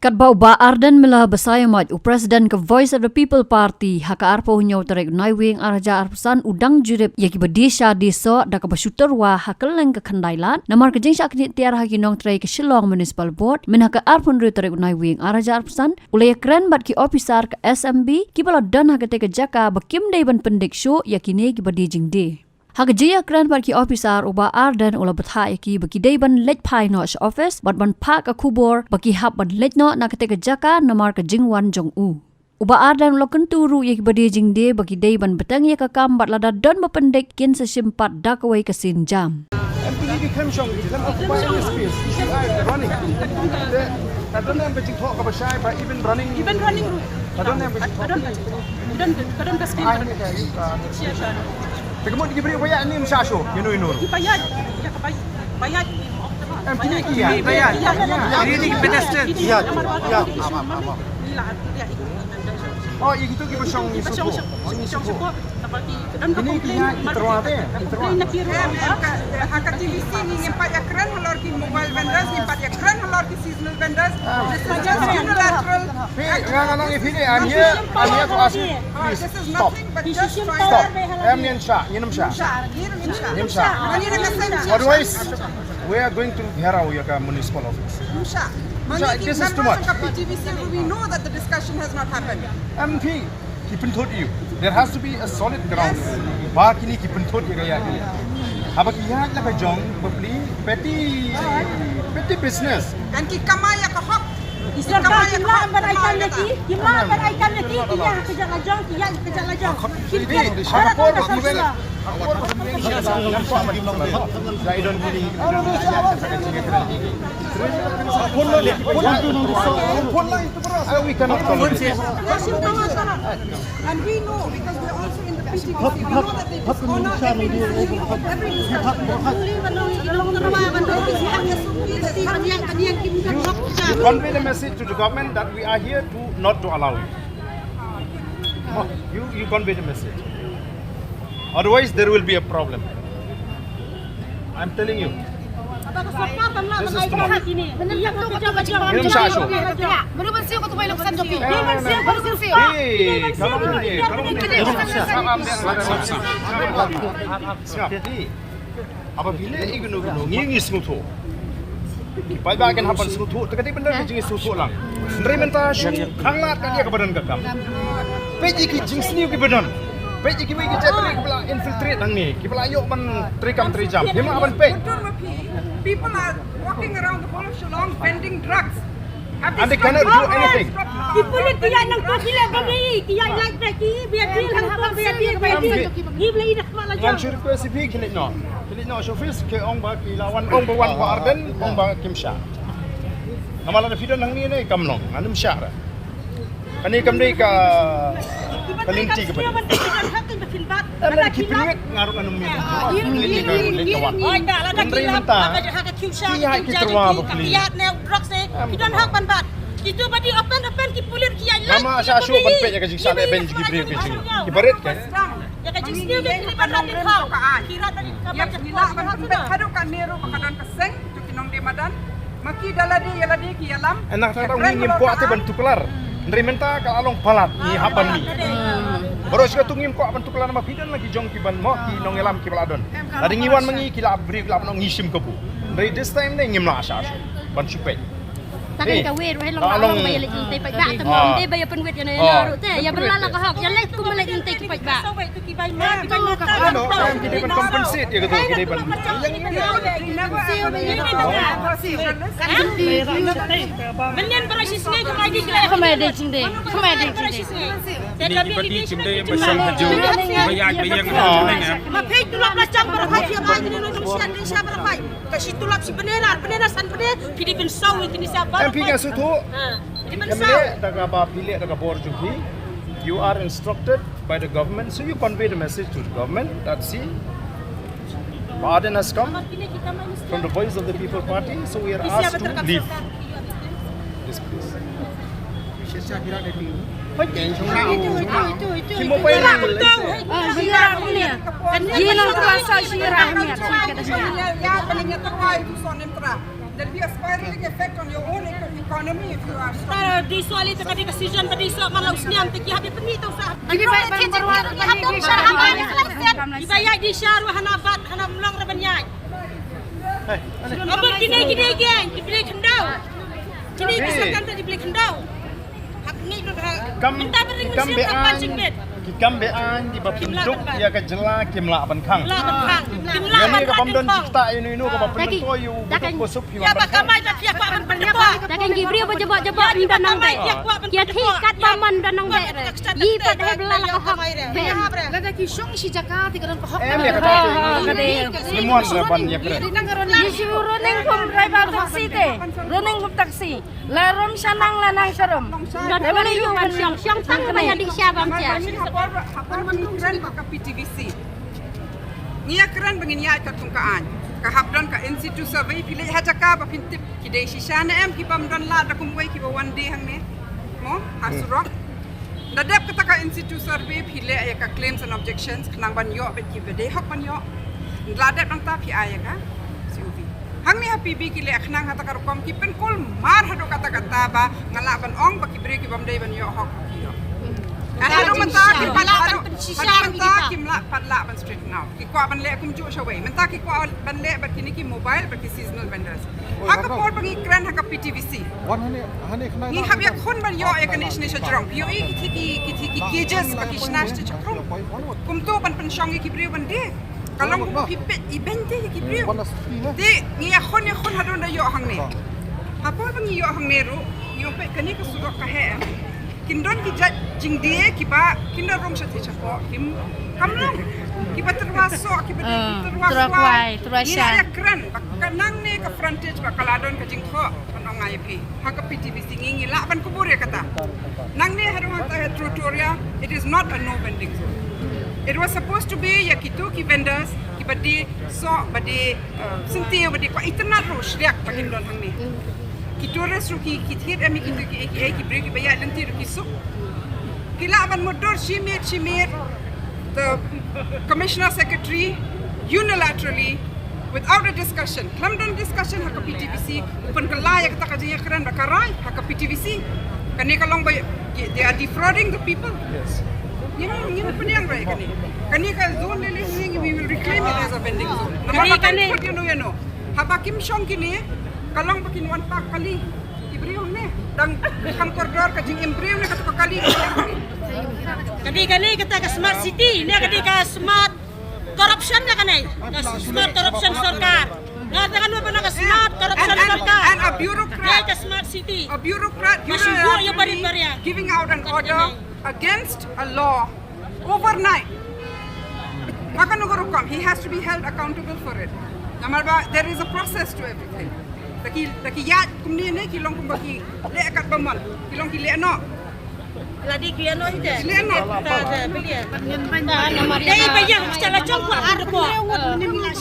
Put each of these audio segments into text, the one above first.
Kat bau ba Arden mila basayamat u President ke Voice of the People Party haka arpo hunyo terek naiwing araja arpusan udang jurip yaki badisha diso da ka basuterwa hakeleng ke khandailan namar ke jing syakni tiar hakinong trei ke Shillong Municipal Board min haka arpon ru terek naiwing araja arpusan ulay kren bat ki officer ke SMB ki bala dan haka te ke jaka bakim dei ban pendik shu yakini ki badi jing de Hak jia kran bat ki officer uba Arden ula bathai ki baki dei ban lej pai no office bat ban pak a kubor baki hap ban lej no na kate jaka namar ka jingwan jong u. Uba Arden ula kenturu ye ki badi jing de baki dei ban betang ye ka kam bat lada don bapendek kin sa simpat dakawai ka sin jam. MPD kan shong kan occupy this space. Running. I don't know if talk about shy but even running. Even running route. I don't know if Kadang basket. Kemudian diberi bayar ni msasho, you know. Bayar, ya bayar. MPD ki bayar. Ini pedestrian. Ya. Oh, itu ki bersong ni suko. Ini ki terwate. Hak TVC ni nyempat ya keren halor ki mobile vendors, nyempat ya keren halor ki seasonal vendors. This is just unilateral. I'm here to ask you, please This is stop. nothing but just Stop. Niem Sha. Otherwise, we are going to Gherau Yaka Municipal Office. This is too much. We know that the discussion has not happened. MP, keep in touch you. There has to be a solid ground. Baki ni keep in touch ya kaya. Apa kiya la ka jong bapli petty business. And ki kamaya ka hok. Islam jumlah beraikan lagi, dia kerja lajang, dia kerja lajang. Ini Singapore even we cannot tolerate. And we know because we're also in the PTV, we know that they dishonor every You convey the message to the government that we are here to not to allow you. Oh, you convey the message. Otherwise, there will be a problem. I'm telling you. This is too much. Minum sasho. Apabila igno ngingis ngutu. Bagian hapan sutu, terkadang benar jingis sutu lang. Mereka hangat kan dia ke badan kakam. Peji ki jing sniu ki badan. Peji ki bagi cepat ki bela infiltrate nang ni. Ki bela ayok man trikam trijam. Dia mah aban pe. People are walking around the whole of Shillong vending drugs. And they cannot do anything. Dipulit dia nang tu sila bagi, dia like lagi, biar dia hang biar dia. Dia beli dah malah Yang syur request bi kilit no. Kilit no office ke ong ba ki lawan ong ba wan ba Arden, ong ba Kim Sha. Namala na video nang ni kamlong, anum Sha ra. Kani kam dei ka kalinti ka pa. Ana kipinwek ngarong anum mi. Ini ka ulit kawan. Oh, dah lah dah kilap. Hak Kyusha. Kiat ne drugs ne. Kita hak ban bat. Itu badi open ki pulir ki ai. Nama sa shu ban pe ya ka jing sa le ben ji bre ke jing. Ki baret ka. Ya ka jing sini ben ni ban hatin kau. Kira tadi Ya gila ban hadu kan meru makadan keseng tu kinong de madan. Maki daladi yaladi ki yalam. Enak ta ngim po ate ban tukelar. Nrimenta ka along palat ni haban ni. Baru suka tungim ko aban tukelar ma pidan lagi jong ki ban mo ki nong elam ki baladon. Ladi ngiwan mangi ki la bri la nong ngisim ko bu. Dari this time ne ngim la asas. Ban supet. Takkan kau wait, wait long bayar lagi intai pajak temam dia bayar penwet yang naruh teh, ya berlalang kahak, yang lain tu malah intai ki pajak. Ano, saya kita ban compensate ya gitu kita ban. Menen proses ni kau lagi kira. Kemai deh cing deh. Jadi badi cing deh besar haju, bayar yang Mapay tulap na jang berapa dia bayar ni nong sian ni siapa berapa? Kasi tulap si beneran san bener, Pilipin saw ini siapa? MP ka sutu. Kami daga ba pilih daga borjuki. You are instructed by the government, so you convey the message to the government that see, Arden has come from the Voice of the People Party, so we are asked to leave this place. Kimo pa yun. Dia nak terasa sirah ni. terwai itu sonim terah. There'll be a spiraling effect on your own economy if you are strong. Para di soal itu kadi decision tadi so malau sniam tiki habi peni tu sa. Dibayar Dibayar di syar wa hanabat hanamlang rabanyai. Abang kini geng dibeli kendau. Kini disangkan tak dibeli kendau. Hak ni minta bering mesin pancing bed. Kambean di bapunduk ya ke jela kimla bankang. La bankang. Kimla Yang ni ke pamdon bankang. cipta ini ke bapunduk yu butuh kusuk Ya ba kamai ba tiak ba ban penyepak. Dakan Gibril berjebak-jebak di danang baik. Kia thikat baman danang baik. Yi pat hebla la kahok. Gada ki shong si Jakarta kan ko hok. Ya kata semuan raban ya keren. Yesi running pum driver taksi te. Running pum taksi. La rom sanang la nang sarom. Dan boleh yu kan siang tang kena di syabam cia. Hapar keren ka PTVC. Ngia keren bangin ya ka tungkaan. Ka hapdan ka institute survey pilih hajaka ba pintip ki dei sishana em ki pamdan la da kumwai ki ba one day hang ne. Mo hasurok. Dadap kata ka institute survey pilih ya ka claims and objections kenang ban yo bet ki bede hok ban yo. Dadap nang ta pi aya ka. CUV. Hang ni happy bi ki le khnang hata ka kom ki pen kol mar hado kata ba ngala ban ong ba ki bre ki bam dei ban yo hok ki yo. Ano mentaki padla ban street now. Ki kwa ban le kum ju shaway. Mentaki kwa ban le ba kini ki mobile ba ki seasonal vendors. Haka por bangi kran haka PTVC. Ni habya khon ban yo e kanish ni shajrong. Yo e ki cages ba ki snash te chakrum. Kum to ban pensyong ki briu ban de. Kalong kum pipet ibente ki briu. De ni khon hadon da yo hang ne. Hapor bangi yo hang ne ru. Yo pe kani ka surok ka he. Kindon ki jat jing die ki ba kindon rong sa te chapo kim kamlong ki ba terwaso ki ba terwaso ni ya kran ba kanang ne ka frontage ba kaladon ka jing tho panong ngai pi haka PTVC ngi la ban kubur ya kata nang ne harung ta tutorial it is not a no vending zone. It was supposed to be ya kitu ki vendors ki ba di so ba di sinti ba di ko itna ro shriak ba kindon hang ni Kitores ruki kithir ami kindu ki break ba ya lanti ruki su kila ban motor shimir the commissioner secretary unilaterally without a discussion klamdon discussion haka PTVC upan kala ya kata kajiya kran bakarai haka PTVC kani kalong ba they are defrauding the people. Yes. Ini penyang right kani ka zone le we will reclaim it as a vending zone. Kani you know habakim shong kini kalong pakin wan pak kali ibriu ne dang kam koridor ka jing ibriu ne kata kali kani kata ka smart city ne kadi ka smart corruption na kanai smart corruption sarkar na tangan mo na ka smart corruption sarkar and a bureaucrat ka smart city giving out an order against a law overnight makanuguru he has to be held accountable for it namarba there is a process to everything. Taki ya kumni ne kilong kumbaki le akat bamal kilong ki le no ladi ki no ite le no ta bilian dai bayang chala chongwa ada ko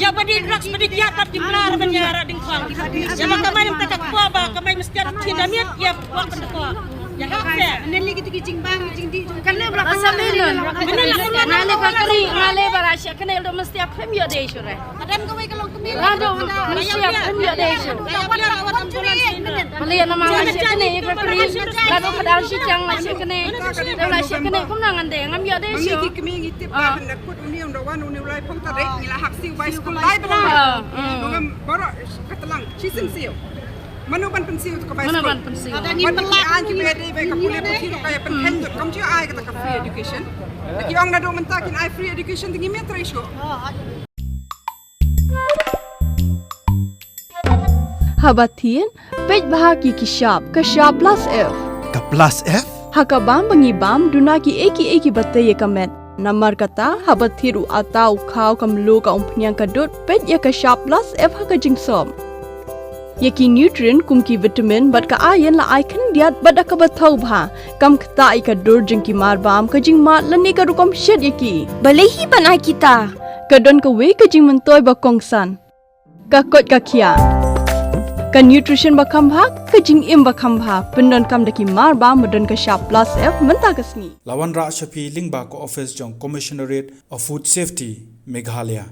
ya badi drugs badi ya tat dimlar banyara ding khang ya makamai mta ko ba kamai mesti ada tidamiat ya wa ko ya hakse neli gitu kijing bang kijing di kanne berapa samilon ngale bakari ngale barasya kanne do mesti apem yo de sure adan ko kalau kemi Lado mesti apem yo de sure Malian nama masih kene bakari lado kadal si jang masih kene dala si kene kum nangan de ngam yo de mangi sure ki kemi ngitip ba na kut uni unda wan uni ulai pong tare ngila haksi by school lai bra ngam baro katalang chising siu Manuban pensiu tu kapai Manuban school. pensiu. Ada ni pelak anji bede be kapule pensiu kaya penhendut. Kamu cio ai kata free education. Lagi orang nado mentakin ai free education tinggi meter isu. Habatin pej bahagi ki shop plus F. Ka plus F? Hakabam bangibam dunaki eki batay kamet. Namar kata habathiru atau kau kamlu ka umpnyang kadut pej ya ka shop plus F haka jingsom. Yaki nutrient kumki vitamin bat ka ayan la ai kan diat bada ka bathau bha kam khta ai ka dur jing ki mar bam ka jing mat lani ka rukom shed yaki balehi banai kita ka don ka we ka jing mentoy ba kongsan ka kot ka khia ka nutrition ba kham bha ka jing im ba kham bha pendon kam daki mar bam modon ka sharp plus F menta ka sni Lawan Ra Shafi Lingba ko office jong Commissionerate of Food Safety Meghalaya